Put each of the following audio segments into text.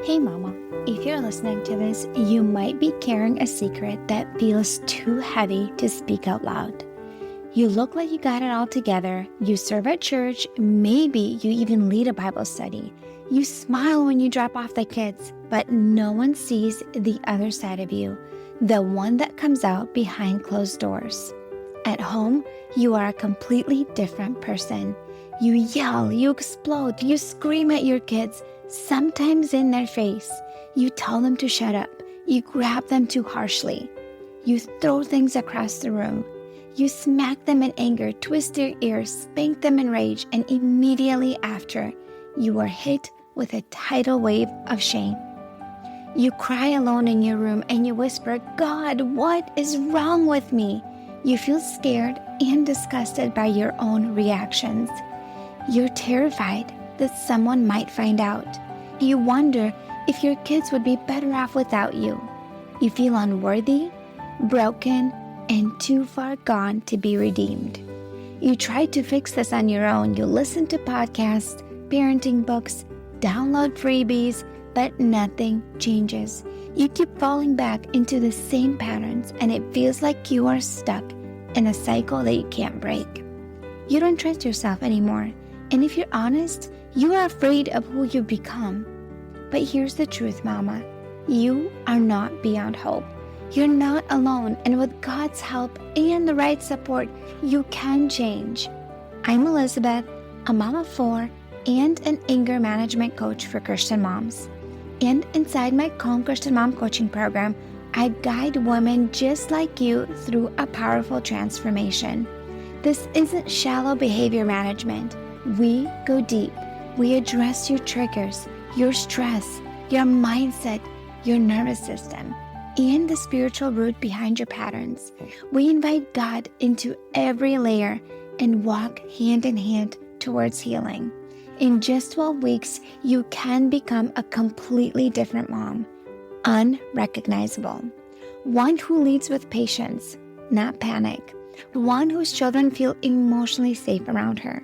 Hey mama, if you're listening to this, you might be carrying a secret that feels too heavy to speak out loud. You look like you got it all together, you serve at church, maybe you even lead a Bible study. You smile when you drop off the kids, but no one sees the other side of you, the one that comes out behind closed doors. At home, you are a completely different person. You yell, you explode, you scream at your kids, sometimes in their face. You tell them to shut up. You grab them too harshly. You throw things across the room. You smack them in anger, twist their ears, spank them in rage, and immediately after, you are hit with a tidal wave of shame. You cry alone in your room and you whisper, "God, what is wrong with me?" You feel scared and disgusted by your own reactions. You're terrified that someone might find out. You wonder if your kids would be better off without you. You feel unworthy, broken, and too far gone to be redeemed. You try to fix this on your own. You listen to podcasts, parenting books, download freebies, but nothing changes. You keep falling back into the same patterns, and it feels like you are stuck in a cycle that you can't break. You don't trust yourself anymore, and if you're honest, you are afraid of who you become. But here's the truth, Mama. You are not beyond hope. You're not alone, and with God's help and the right support, you can change. I'm Elizabeth, a mom of 4 and an anger management coach for Christian moms. And inside my Calm Christian Mom coaching program, I guide women just like you through a powerful transformation. This isn't shallow behavior management. We go deep. We address your triggers, your stress, your mindset, your nervous system, and the spiritual root behind your patterns. We invite God into every layer and walk hand in hand towards healing. In just 12 weeks, you can become a completely different mom, unrecognizable. One who leads with patience, not panic. One whose children feel emotionally safe around her.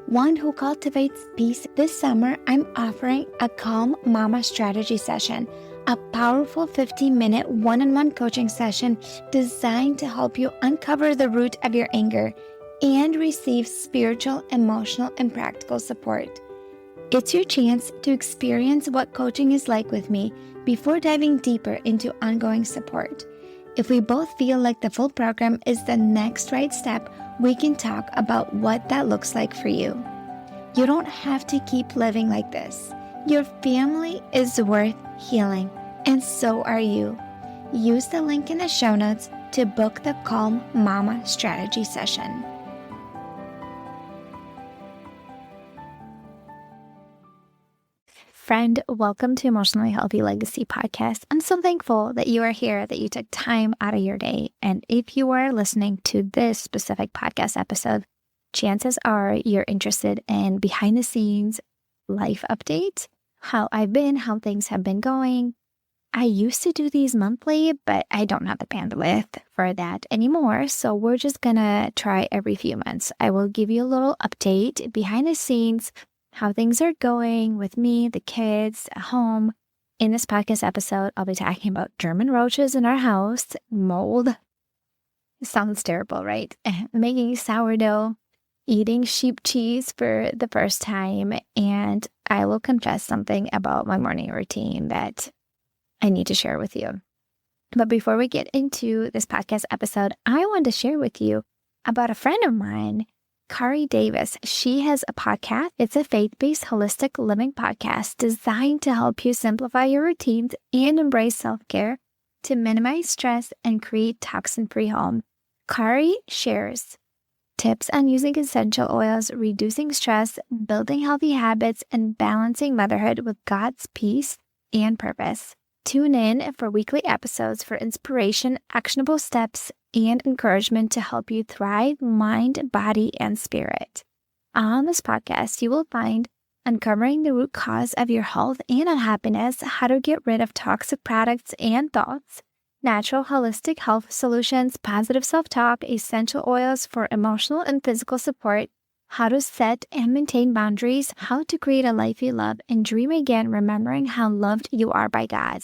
One who cultivates peace. This summer, I'm offering a Calm Mama strategy session, a powerful 15-minute one-on-one coaching session designed to help you uncover the root of your anger and receive spiritual, emotional, and practical support. It's your chance to experience what coaching is like with me before diving deeper into ongoing support. If we both feel like the full program is the next right step, we can talk about what that looks like for you. You don't have to keep living like this. Your family is worth healing, and so are you. Use the link in the show notes to book the Calm Mama strategy session. Friend, welcome to Emotionally Healthy Legacy Podcast. I'm so thankful that you are here, that you took time out of your day. And if you are listening to this specific podcast episode, chances are you're interested in behind the scenes life updates, how I've been, how things have been going. I used to do these monthly, but I don't have the bandwidth for that anymore. So we're just going to try every few months. I will give you a little update behind the scenes, how things are going with me, the kids, at home. In this podcast episode, I'll be talking about German roaches in our house, mold. It sounds terrible, right? Making sourdough, eating sheep cheese for the first time, and I will confess something about my morning routine that I need to share with you. But before we get into this podcast episode, I want to share with you about a friend of mine, Kari Davis. She has a podcast. It's a faith-based holistic living podcast designed to help you simplify your routines and embrace self-care to minimize stress and create toxin-free home. Kari shares tips on using essential oils, reducing stress, building healthy habits, and balancing motherhood with God's peace and purpose. Tune in for weekly episodes for inspiration, actionable steps, and encouragement to help you thrive mind, body, and spirit. On this podcast, you will find uncovering the root cause of your health and unhappiness, how to get rid of toxic products and thoughts, natural holistic health solutions, positive self-talk, essential oils for emotional and physical support, how to set and maintain boundaries, how to create a life you love, and dream again, remembering how loved you are by God.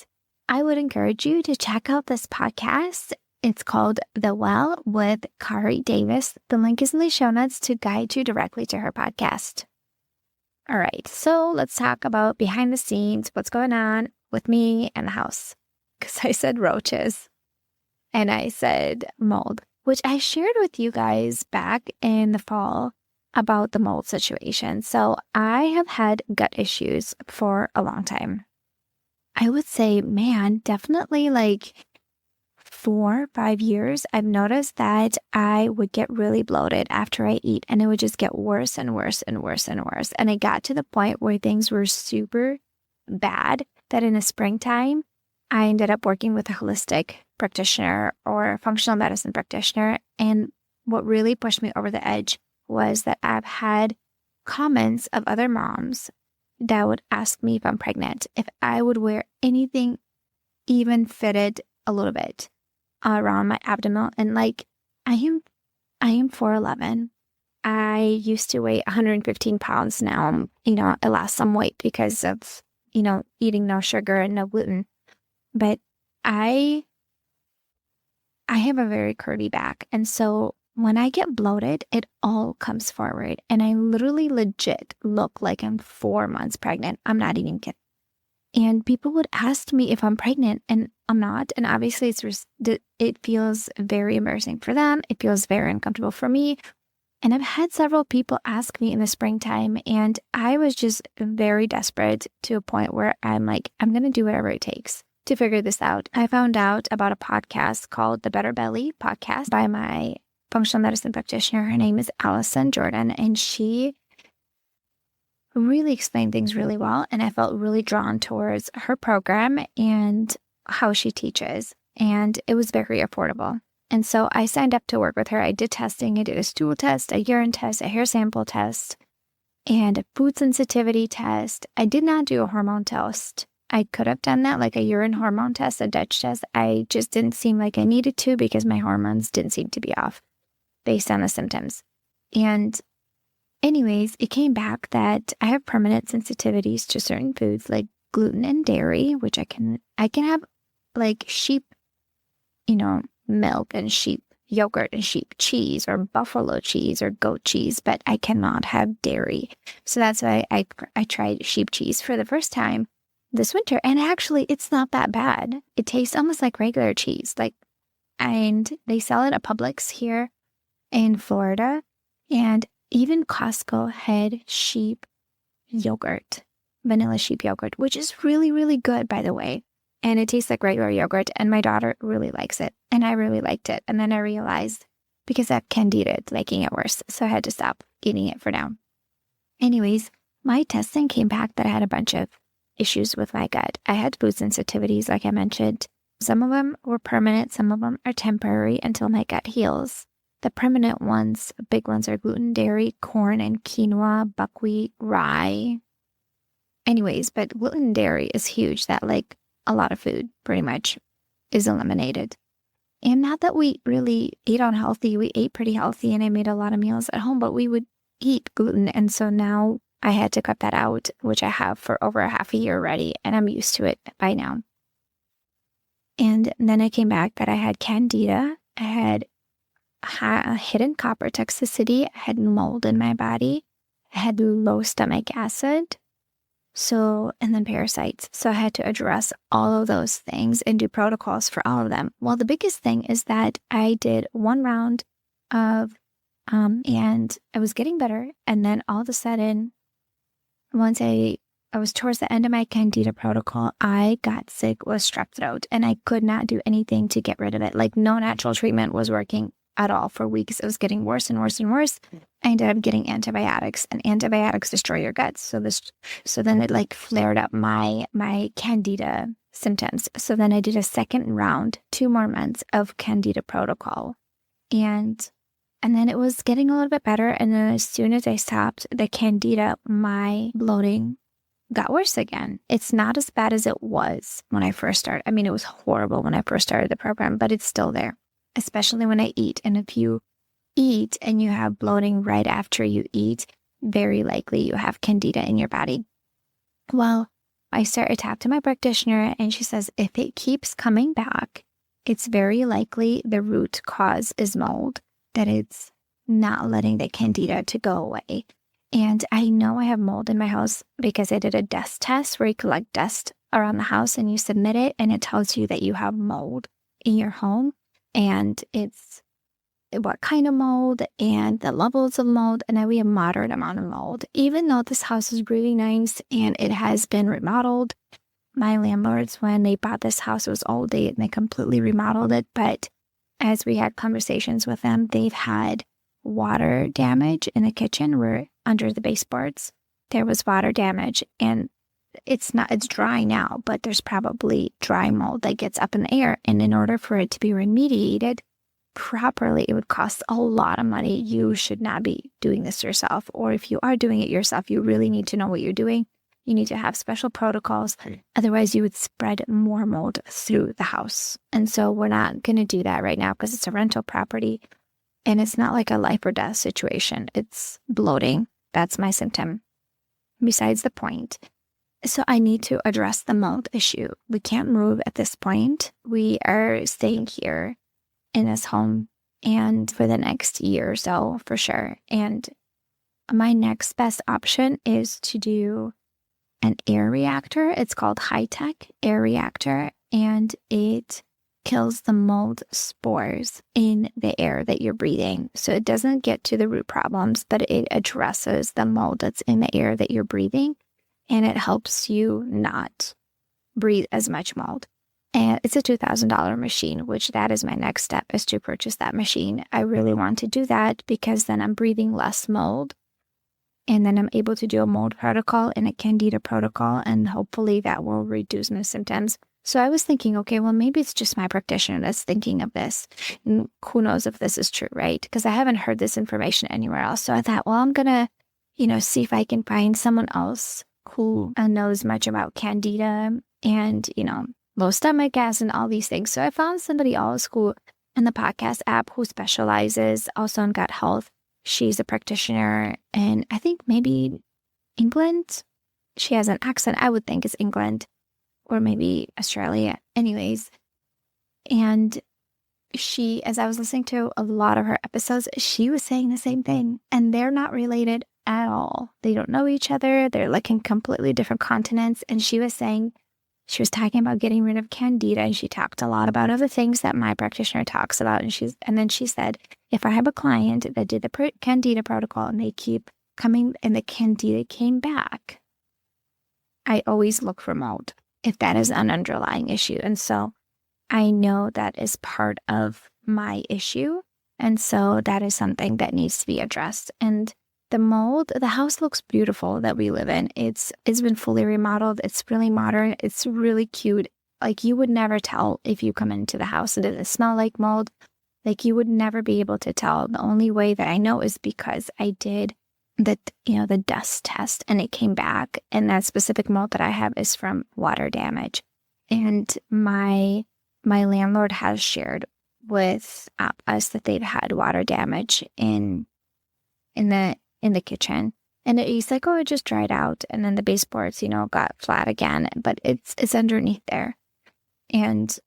I would encourage you to check out this podcast. It's called The Well with Kari Davis. The link is in the show notes to guide you directly to her podcast. All right, so let's talk about behind the scenes, what's going on with me and the house. Because I said roaches and I said mold, which I shared with you guys back in the fall about the mold situation. So I have had gut issues for a long time. I would say, man, definitely like 4 or 5 years, I've noticed that I would get really bloated after I eat, and it would just get worse and worse and worse and worse. And it got to the point where things were super bad that in the springtime, I ended up working with a holistic practitioner or functional medicine practitioner. And what really pushed me over the edge was that I've had comments of other moms that would ask me if I'm pregnant, if I would wear anything even fitted a little bit around my abdomen. And like, I am 4'11". I used to weigh 115 pounds. Now, I lost some weight because of, eating no sugar and no gluten. But I have a very curvy back. And so when I get bloated, it all comes forward. And I literally legit look like I'm 4 months pregnant. I'm not even kidding. And people would ask me if I'm pregnant, and I'm not. And obviously, it feels very embarrassing for them. It feels very uncomfortable for me. And I've had several people ask me in the springtime, and I was just very desperate to a point where I'm like, I'm going to do whatever it takes to figure this out. I found out about a podcast called the Better Belly podcast by my functional medicine practitioner. Her name is Allison Jordan, and she really explained things really well. And I felt really drawn towards her program and how she teaches. And it was very affordable. And so I signed up to work with her. I did testing. I did a stool test, a urine test, a hair sample test, and a food sensitivity test. I did not do a hormone test. I could have done that, like a urine hormone test, a Dutch test. I just didn't seem like I needed to because my hormones didn't seem to be off based on the symptoms. And anyways, it came back that I have permanent sensitivities to certain foods like gluten and dairy, which I can have like sheep, milk and sheep yogurt and sheep cheese or buffalo cheese or goat cheese, but I cannot have dairy. So that's why I tried sheep cheese for the first time this winter. And actually, it's not that bad. It tastes almost like regular cheese. And they sell it at Publix here in Florida. And even Costco had sheep yogurt, vanilla sheep yogurt, which is really, really good, by the way. And it tastes like regular yogurt. And my daughter really likes it. And I really liked it. And then I realized because I have candida, it's making it worse. So I had to stop eating it for now. Anyways, my testing came back that I had a bunch of issues with my gut. I had food sensitivities, like I mentioned. Some of them were permanent. Some of them are temporary until my gut heals. The permanent ones, big ones, are gluten, dairy, corn, and quinoa, buckwheat, rye. Anyways, but gluten and dairy is huge. That a lot of food pretty much is eliminated. And not that we really ate unhealthy. We ate pretty healthy and I made a lot of meals at home, but we would eat gluten. And so now I had to cut that out, which I have for over a half a year already. And I'm used to it by now. And then I came back that I had candida. I had hidden copper toxicity. I had mold in my body. I had low stomach acid. And then parasites. So I had to address all of those things and do protocols for all of them. Well, the biggest thing is that I did one round of, and I was getting better. And then all of a sudden, once I was towards the end of my candida protocol, I got sick with strep throat and I could not do anything to get rid of it. No natural treatment was working at all for weeks. It was getting worse and worse and worse. I ended up getting antibiotics, and antibiotics destroy your guts. So then it flared up my candida symptoms. So then I did a second round, 2 more months of candida protocol. And then it was getting a little bit better. And then as soon as I stopped the candida, my bloating got worse again. It's not as bad as it was when I first started. I mean, it was horrible when I first started the program, but it's still there, especially when I eat. And if you eat and you have bloating right after you eat, very likely you have candida in your body. Well, I tapped to my practitioner and she says, if it keeps coming back, it's very likely the root cause is mold, that it's not letting the candida to go away. And I know I have mold in my house because I did a dust test where you collect dust around the house and you submit it and it tells you that you have mold in your home. And it's what kind of mold and the levels of mold. And we have moderate amount of mold. Even though this house is really nice and it has been remodeled, my landlords, when they bought this house, it was old. They completely remodeled it. But as we had conversations with them, they've had water damage in the kitchen where under the baseboards, there was water damage. And it's dry now, but there's probably dry mold that gets up in the air. And in order for it to be remediated properly, it would cost a lot of money. You should not be doing this yourself. Or if you are doing it yourself, you really need to know what you're doing. You need to have special protocols. Otherwise, you would spread more mold through the house. And so we're not going to do that right now because it's a rental property and it's not like a life or death situation. It's bloating. That's my symptom. Besides the point. So I need to address the mold issue. We can't move at this point. We are staying here in this home and for the next year or so for sure. And my next best option is to do an air reactor. It's called high-tech air reactor, and it kills the mold spores in the air that you're breathing. So it doesn't get to the root problems, but it addresses the mold that's in the air that you're breathing, and it helps you not breathe as much mold. And it's a $2,000 machine, which that is my next step, is to purchase that machine. I really want to do that because then I'm breathing less mold. And then I'm able to do a mold protocol and a candida protocol. And hopefully that will reduce my symptoms. So I was thinking, okay, well, maybe it's just my practitioner that's thinking of this. And who knows if this is true, right? Because I haven't heard this information anywhere else. So I thought, well, I'm going to, see if I can find someone else who knows much about candida and, low stomach gas and all these things. So I found somebody else who in the podcast app who specializes also in gut health. She's a practitioner in, I think, maybe England. She has an accent. I would think it's England or maybe Australia. Anyways. And she, as I was listening to a lot of her episodes, she was saying the same thing. And they're not related at all. They don't know each other. They're like in completely different continents. And she was talking about getting rid of candida, and she talked a lot about other things that my practitioner talks about. And then she said, if I have a client that did the candida protocol and they keep coming and the candida came back, I always look for mold if that is an underlying issue. And so I know that is part of my issue. And so that is something that needs to be addressed. And the mold, the house looks beautiful that we live in. It's been fully remodeled. It's really modern. It's really cute. Like you would never tell if you come into the house and it doesn't smell like mold. Like you would never be able to tell. The only way that I know is because I did the dust test and it came back. And that specific mold that I have is from water damage. And my landlord has shared with us that they've had water damage in the kitchen. And he's like, oh, it just dried out. And then the baseboards, got flat again, but it's underneath there. And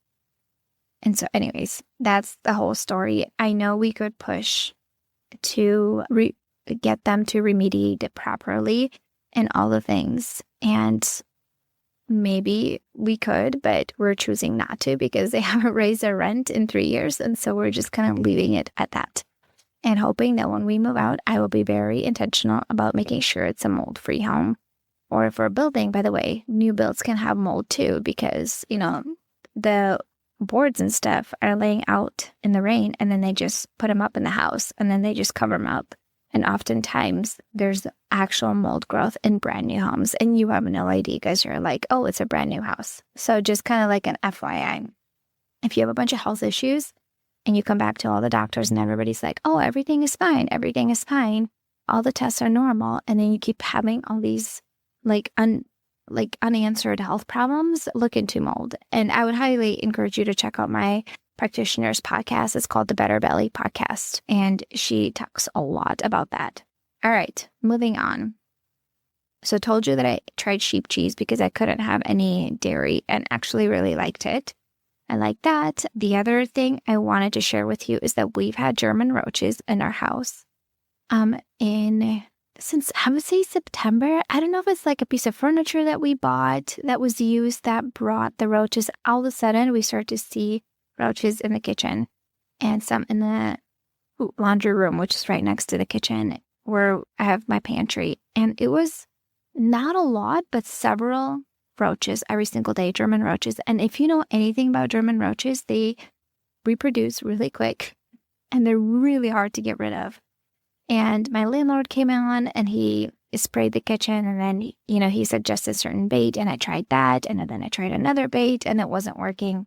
so anyways, that's the whole story. I know we could push to get them to remediate it properly and all the things. And maybe we could, but we're choosing not to because they haven't raised their rent in 3 years. And so we're just kind of leaving it at that. And hoping that when we move out, I will be very intentional about making sure it's a mold-free home. Or if we're building, by the way, new builds can have mold too because, the boards and stuff are laying out in the rain and then they just put them up in the house and then they just cover them up. And oftentimes there's actual mold growth in brand new homes and you have no idea because you're like, oh, it's a brand new house. So just kind of like an FYI. If you have a bunch of health issues, and you come back to all the doctors and everybody's like, oh, everything is fine. Everything is fine. All the tests are normal. And then you keep having all these unanswered health problems. Look into mold. And I would highly encourage you to check out my practitioner's podcast. It's called the Better Belly Podcast, and she talks a lot about that. All right, moving on. So I told you that I tried sheep cheese because I couldn't have any dairy and actually really liked it. I like that. The other thing I wanted to share with you is that we've had German roaches in our house since I would say September. I don't know if it's like a piece of furniture that we bought that was used that brought the roaches. All of a sudden, we start to see roaches in the kitchen and some in the laundry room, which is right next to the kitchen where I have my pantry. And it was not a lot, but several roaches every single day, German roaches. And if you know anything about German roaches, they reproduce really quick and they're really hard to get rid of. And my landlord came on and he sprayed the kitchen, and then, he suggested certain bait, and I tried that, and then I tried another bait and it wasn't working.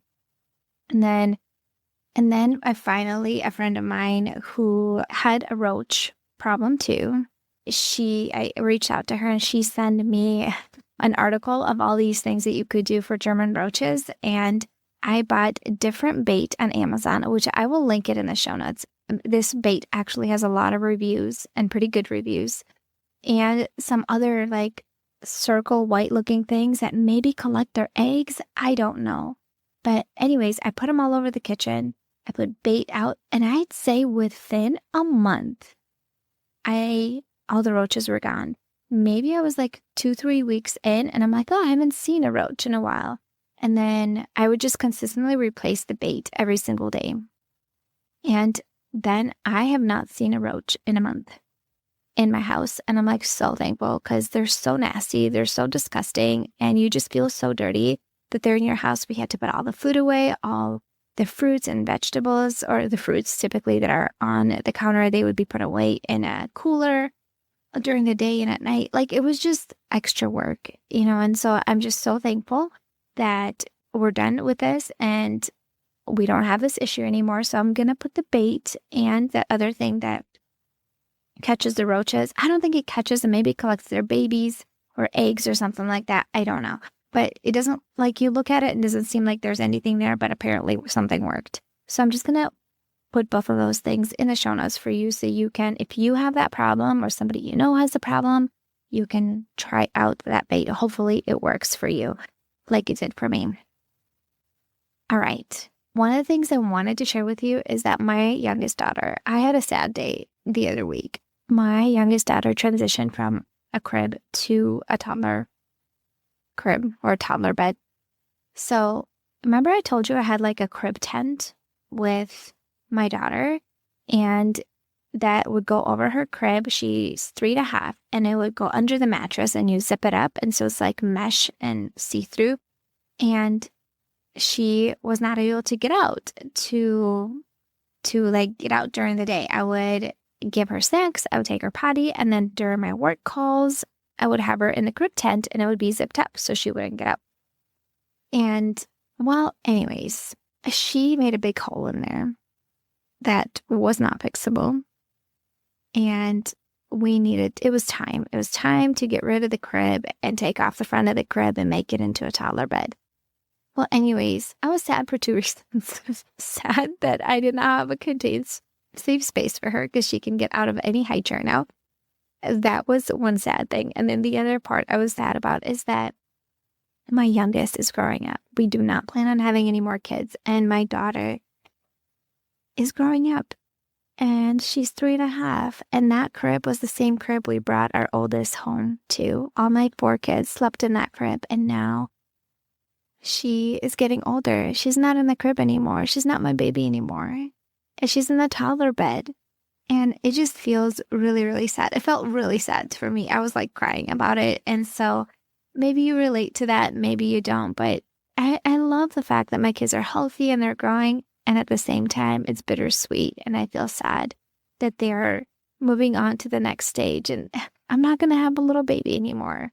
And then I finally, a friend of mine who had a roach problem too, I reached out to her and she sent me an article of all these things that you could do for German roaches. And I bought different bait on Amazon, which I will link it in the show notes. This bait actually has a lot of reviews and pretty good reviews, and some other like circle white looking things that maybe collect their eggs. I don't know. But anyways, I put them all over the kitchen. I put bait out, and I'd say within a month, all the roaches were gone. Maybe I was like 2-3 weeks in, and I'm like, oh, I haven't seen a roach in a while. And then I would just consistently replace the bait every single day. And then I have not seen a roach in a month in my house. And I'm like so thankful because they're so nasty. They're so disgusting. And you just feel so dirty that they're in your house. We had to put all the food away, all the fruits and vegetables, or the fruits typically that are on the counter, they would be put away in a cooler during the day and at night. Like it was just extra work, and so I'm just so thankful that we're done with this and we don't have this issue anymore. So I'm going to put the bait and that other thing that catches the roaches. I don't think it catches them. Maybe it collects their babies or eggs or something like that. I don't know. But it doesn't, like, you look at it and it doesn't seem like there's anything there, but apparently something worked. So I'm just going to put both of those things in the show notes for you so you can, if you have that problem or somebody you know has a problem, you can try out that bait. Hopefully it works for you like it did for me. All right. One of the things I wanted to share with you is that my youngest daughter, I had a sad day the other week. My youngest daughter transitioned from a crib to a toddler crib or a toddler bed. So remember I told you I had like a crib tent with my daughter, and that would go over her crib. She's 3.5, and it would go under the mattress and you zip it up. And so it's like mesh and see-through. And she was not able to get out to like get out during the day. I would give her snacks. I would take her potty. And then during my work calls, I would have her in the crib tent and it would be zipped up so she wouldn't get out. And well, anyways, she made a big hole in there that was not fixable. And it was time to get rid of the crib and take off the front of the crib and make it into a toddler bed. Well, anyways, I was sad for 2 reasons. Sad that I did not have a contained safe space for her because she can get out of any high chair now. That was one sad thing. And then the other part I was sad about is that my youngest is growing up. We do not plan on having any more kids. And my daughter is growing up. And she's 3.5. And that crib was the same crib we brought our oldest home to. All my 4 kids slept in that crib. And now she is getting older. She's not in the crib anymore. She's not my baby anymore. And she's in the toddler bed. And it just feels really, really sad. It felt really sad for me. I was like crying about it. And so maybe you relate to that. Maybe you don't. But I love the fact that my kids are healthy and they're growing. And at the same time, it's bittersweet. And I feel sad that they're moving on to the next stage. And I'm not going to have a little baby anymore.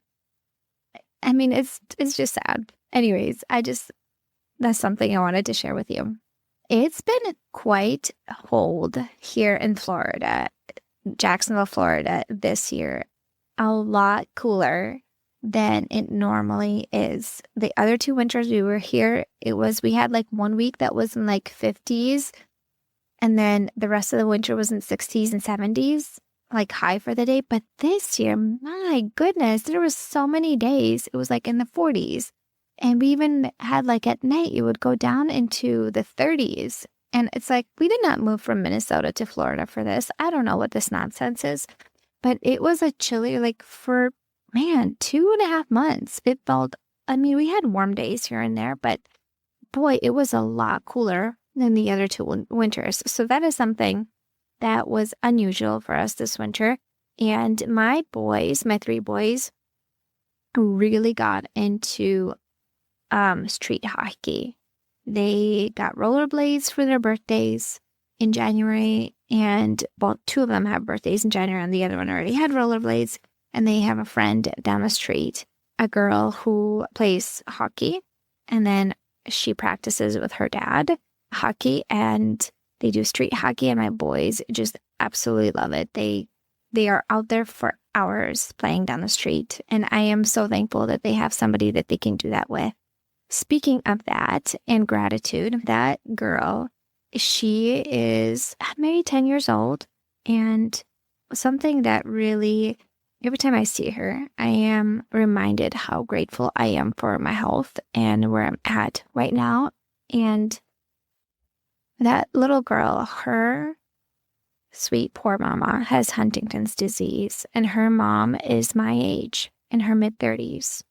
I mean, it's just sad. Anyways, that's something I wanted to share with you. It's been quite cold here in Florida, Jacksonville, Florida this year. A lot cooler than it normally is. The other 2 winters we were here, we had like 1 week that was in like 50s, and then the rest of the winter was in 60s and 70s, like high for the day. But this year, my goodness, there was so many days. It was like in the 40s. And we even had like at night, it would go down into the 30s. And it's like, we did not move from Minnesota to Florida for this. I don't know what this nonsense is, but it was a chilly, like for, man, 2.5 months. It felt, I mean, we had warm days here and there, but boy, it was a lot cooler than the other 2 winters. So that is something that was unusual for us this winter. And my 3 boys, really got into street hockey. They got rollerblades for their birthdays in January, and well, 2 of them have birthdays in January, and the other one already had rollerblades. And they have a friend down the street, a girl who plays hockey, and then she practices with her dad hockey, and they do street hockey, and my boys just absolutely love it. They are out there for hours playing down the street, and I am so thankful that they have somebody that they can do that with. Speaking of that and gratitude, that girl, she is maybe 10 years old, and something that really, every time I see her, I am reminded how grateful I am for my health and where I'm at right now. And that little girl, her sweet poor mama has Huntington's disease, and her mom is my age, in her mid-30s.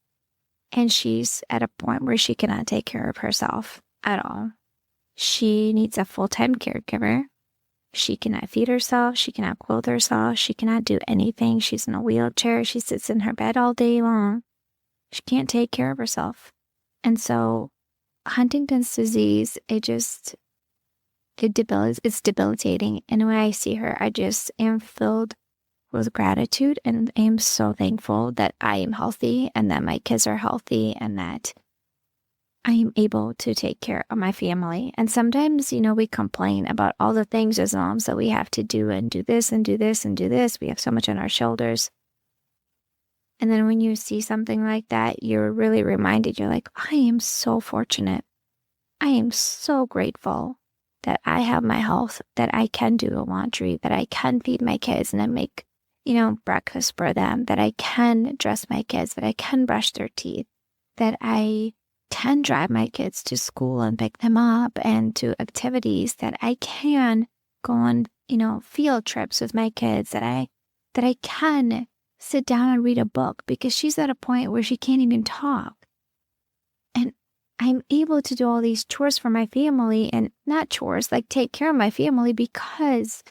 And she's at a point where she cannot take care of herself at all. She needs a full-time caregiver. She cannot feed herself. She cannot clothe herself. She cannot do anything. She's in a wheelchair. She sits in her bed all day long. She can't take care of herself. And so Huntington's disease, it's debilitating. And when I see her, I just am filled with gratitude, and I am so thankful that I am healthy and that my kids are healthy and that I am able to take care of my family. And sometimes, we complain about all the things as moms that we have to do and do this and do this and do this. We have so much on our shoulders. And then when you see something like that, you're really reminded, you're like, I am so fortunate. I am so grateful that I have my health, that I can do a laundry, that I can feed my kids and then make breakfast for them, that I can dress my kids, that I can brush their teeth, that I can drive my kids to school and pick them up and to activities, that I can go on, field trips with my kids, that I can sit down and read a book because she's at a point where she can't even talk. And I'm able to do all these chores for my family, and not chores, like take care of my family because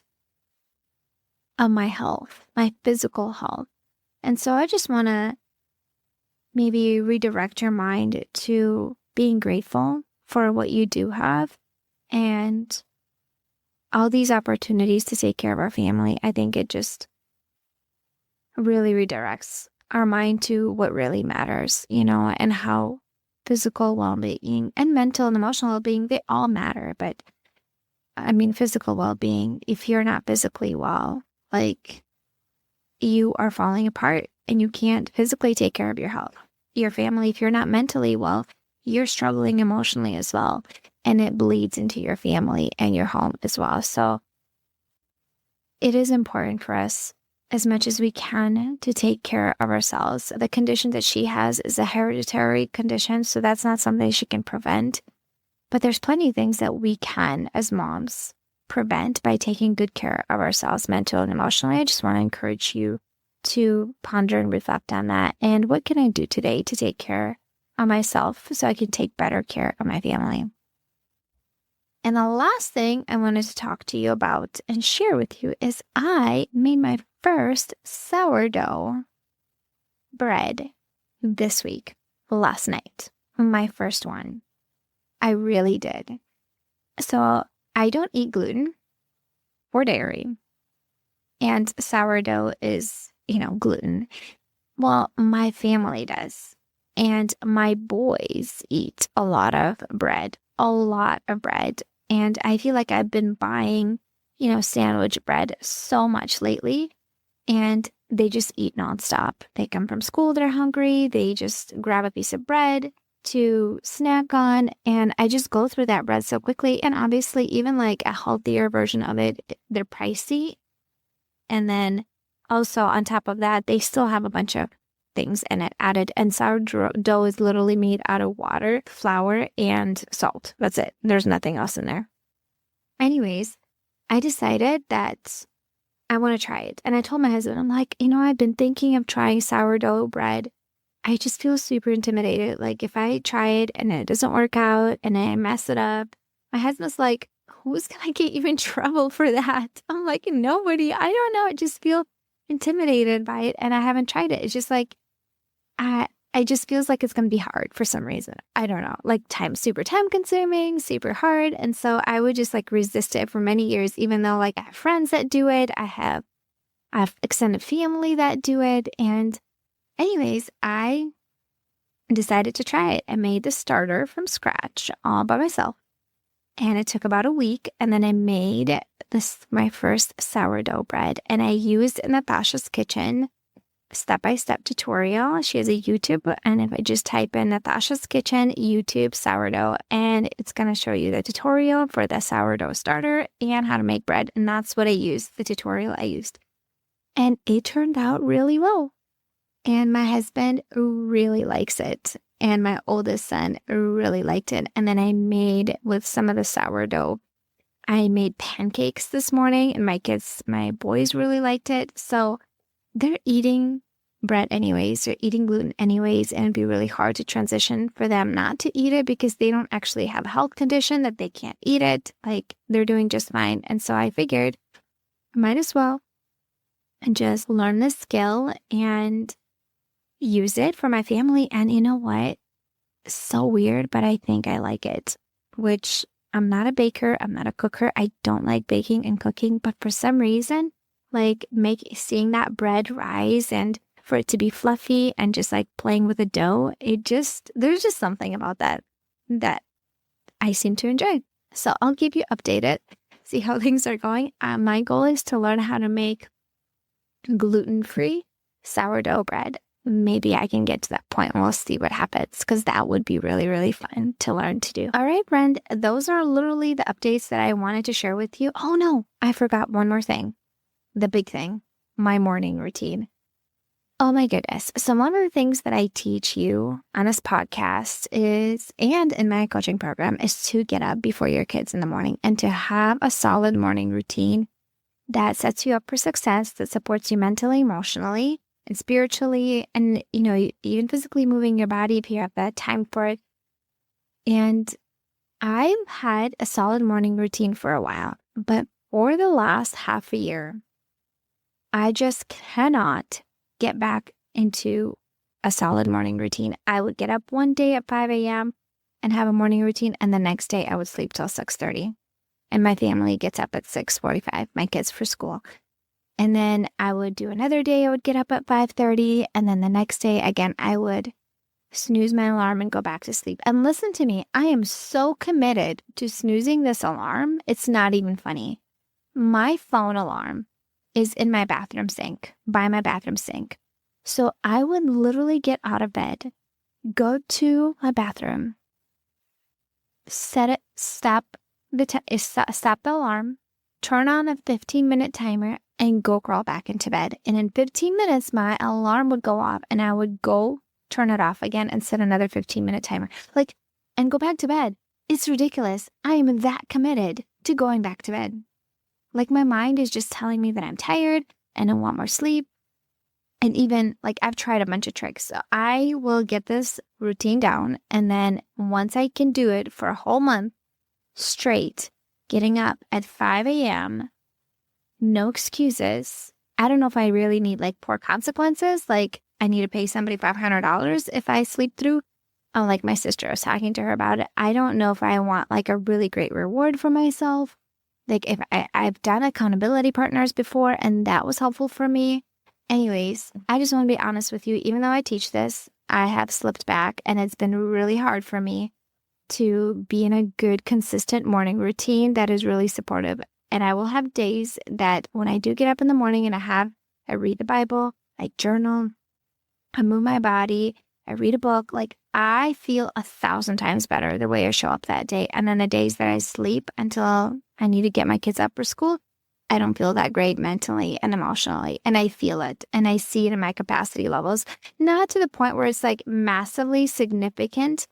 of my health, my physical health. And so I just want to maybe redirect your mind to being grateful for what you do have and all these opportunities to take care of our family. I think it just really redirects our mind to what really matters, and how physical well-being and mental and emotional well-being, they all matter. But I mean, physical well-being, if you're not physically well, like you are falling apart and you can't physically take care of your health. Your family, if you're not mentally well, you're struggling emotionally as well. And it bleeds into your family and your home as well. So it is important for us as much as we can to take care of ourselves. The condition that she has is a hereditary condition, so that's not something she can prevent. But there's plenty of things that we can, as moms, prevent by taking good care of ourselves mentally and emotionally. I just want to encourage you to ponder and reflect on that. And what can I do today to take care of myself so I can take better care of my family? And the last thing I wanted to talk to you about and share with you is I made my first sourdough bread this week, last night, my first one. I really did. So I don't eat gluten or dairy, and sourdough is, gluten. Well, my family does, and my boys eat a lot of bread. And I feel like I've been buying, sandwich bread so much lately. And they just eat nonstop. They come from school, they're hungry. They just grab a piece of bread to snack on. And I just go through that bread so quickly. And obviously, even like a healthier version of it, they're pricey. And then also on top of that, they still have a bunch of things in it added. And sourdough is literally made out of water, flour, and salt. That's it. There's nothing else in there. Anyways, I decided that I want to try it. And I told my husband, I'm like, I've been thinking of trying sourdough bread. I just feel super intimidated. Like if I try it and it doesn't work out and I mess it up, my husband's like, who's going to get you in trouble for that? I'm like, nobody. I don't know. I just feel intimidated by it and I haven't tried it. It's just like, I just feels like it's going to be hard for some reason. I don't know, like super time consuming, super hard. And so I would just like resist it for many years, even though like I have friends that do it. I have extended family that do it. And anyways, I decided to try it. I made the starter from scratch all by myself. And it took about a week. And then I made my first sourdough bread. And I used Natasha's Kitchen step-by-step tutorial. She has a YouTube, and if I just type in Natasha's Kitchen YouTube sourdough, and it's going to show you the tutorial for the sourdough starter and how to make bread. And that's what I used, the tutorial I used. And it turned out really well. And my husband really likes it. And my oldest son really liked it. And then I made with some of the sourdough, I made pancakes this morning, and my boys really liked it. So they're eating bread anyways, they're eating gluten anyways, and it'd be really hard to transition for them not to eat it because they don't actually have a health condition that they can't eat it. Like they're doing just fine. And so I figured I might as well and just learn this skill and use it for my family. And you know what? It's so weird, but I think I like it, which I'm not a baker. I'm not a cooker. I don't like baking and cooking, but for some reason, like seeing that bread rise and for it to be fluffy and just like playing with the dough, there's just something about that I seem to enjoy. So I'll keep you updated, see how things are going. My goal is to learn how to make gluten-free sourdough bread. Maybe I can get to that point and we'll see what happens, because that would be really, really fun to learn to do. All right, friend, those are literally the updates that I wanted to share with you. Oh no, I forgot one more thing. The big thing, my morning routine. Oh my goodness. So one of the things that I teach you on this podcast and in my coaching program, is to get up before your kids in the morning and to have a solid morning routine that sets you up for success, that supports you mentally, emotionally, and spiritually, and, even physically moving your body if you have that time for it. And I've had a solid morning routine for a while, but for the last half a year, I just cannot get back into a solid morning routine. I would get up one day at 5 a.m. and have a morning routine, and the next day I would sleep till 6:30. And my family gets up at 6:45, my kids for school. And then I would do another day, I would get up at 5:30, and then the next day, again, I would snooze my alarm and go back to sleep. And listen to me, I am so committed to snoozing this alarm, it's not even funny. My phone alarm is in my bathroom sink, by my bathroom sink. So I would literally get out of bed, go to my bathroom, stop the alarm, turn on a 15-minute timer, and go crawl back into bed. And in 15 minutes, my alarm would go off and I would go turn it off again and set another 15-minute timer, and go back to bed. It's ridiculous. I am that committed to going back to bed. My mind is just telling me that I'm tired and I want more sleep. And even I've tried a bunch of tricks. So I will get this routine down. And then once I can do it for a whole month straight, getting up at 5 a.m., no excuses. I don't know if I really need poor consequences. I need to pay somebody $500 if I sleep through. My sister, I was talking to her about it. I don't know if I want a really great reward for myself. If I've done accountability partners before, and that was helpful for me. Anyways, I just want to be honest with you. Even though I teach this, I have slipped back, and it's been really hard for me to be in a good, consistent morning routine that is really supportive. And I will have days that when I do get up in the morning and I read the Bible, I journal, I move my body, I read a book. Like, I feel 1,000 times better the way I show up that day. And then the days that I sleep until I need to get my kids up for school, I don't feel that great mentally and emotionally. And I feel it and I see it in my capacity levels, not to the point where it's like massively significant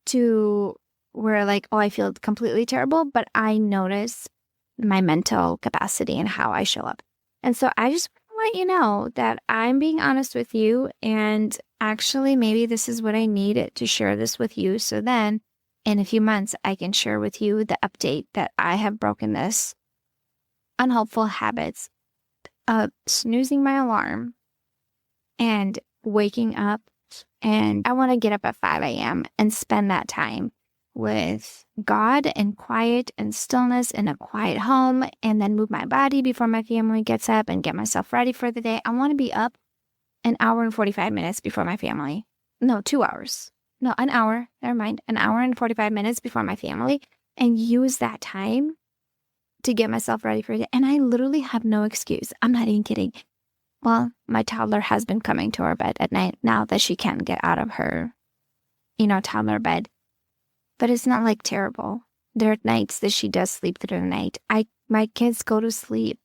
to where like, oh, I feel completely terrible, but I notice my mental capacity and how I show up. And so I just want to let you know that I'm being honest with you, and actually maybe this is what I need to share this with you. So then in a few months, I can share with you the update that I have broken this unhelpful habits of snoozing my alarm and waking up. And I want to get up at 5 a.m. and spend that time with God and quiet and stillness in a quiet home, and then move my body before my family gets up and get myself ready for the day. I want to be up an hour and 45 minutes before my family. No, 2 hours. No, an hour. Never mind. An hour and 45 minutes before my family, and use that time to get myself ready for it. And I literally have no excuse. I'm not even kidding. Well, my toddler has been coming to our bed at night now that she can't get out of her, toddler bed. But it's not like terrible. There are nights that she does sleep through the night. My kids go to sleep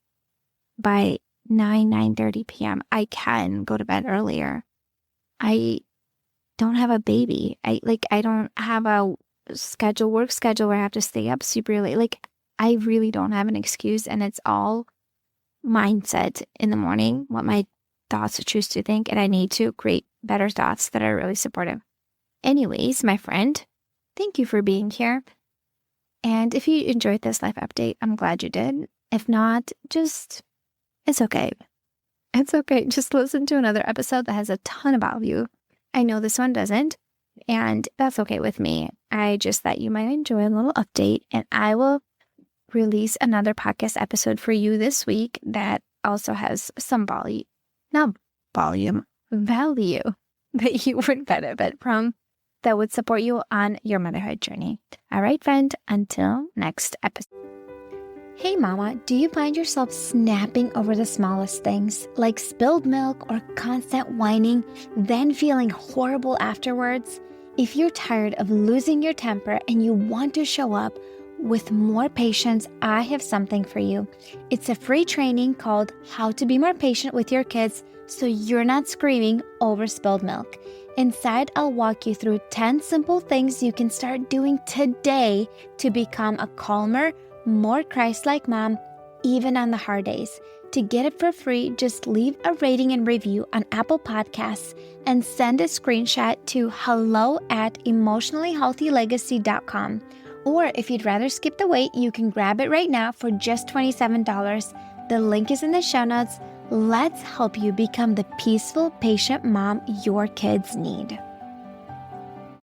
by 9:30 p.m. I can go to bed earlier. I don't have a baby. I don't have a work schedule where I have to stay up super late. Like, I really don't have an excuse, and it's all mindset in the morning, what my thoughts choose to think, and I need to create better thoughts that are really supportive. Anyways, my friend, thank you for being here. And if you enjoyed this life update, I'm glad you did. If not, it's okay. It's okay. Just listen to another episode that has a ton of value. I know this one doesn't, and that's okay with me. I just thought you might enjoy a little update, and I will release another podcast episode for you this week that also has some value that you would benefit from, that would support you on your motherhood journey. All right, friend, until next episode. Hey, mama, do you find yourself snapping over the smallest things, like spilled milk or constant whining, then feeling horrible afterwards? If you're tired of losing your temper and you want to show up with more patience, I have something for you. It's a free training called How to Be More Patient with Your Kids so you're not screaming over spilled milk. Inside, I'll walk you through 10 simple things you can start doing today to become a calmer, more Christ-like mom, even on the hard days. To get it for free, just leave a rating and review on Apple Podcasts and send a screenshot to hello@emotionallyhealthylegacy.com. Or if you'd rather skip the wait, you can grab it right now for just $27. The link is in the show notes. Let's help you become the peaceful, patient mom your kids need.